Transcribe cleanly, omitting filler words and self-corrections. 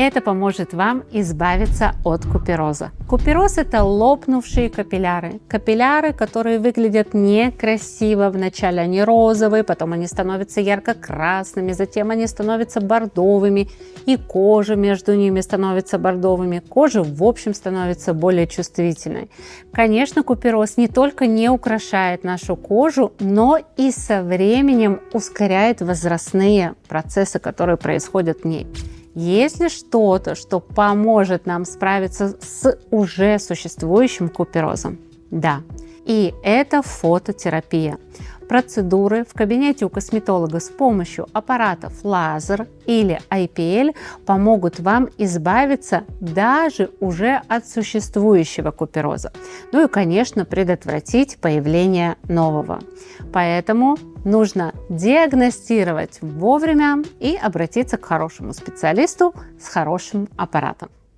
Это поможет вам избавиться от купероза. Купероз – это лопнувшие капилляры. Капилляры, которые выглядят некрасиво. Вначале они розовые, потом они становятся ярко-красными, затем они становятся бордовыми, и кожа между ними становится бордовыми. Кожа, в общем, становится более чувствительной. Конечно, купероз не только не украшает нашу кожу, но и со временем ускоряет возрастные процессы, которые происходят в ней. Есть ли что-то, что поможет нам справиться с уже существующим куперозом? Да, и это фототерапия. Процедуры в кабинете у косметолога с помощью аппаратов лазер или IPL помогут вам избавиться даже уже от существующего купероза. Ну и, конечно, предотвратить появление нового. Поэтому нужно диагностировать вовремя и обратиться к хорошему специалисту с хорошим аппаратом.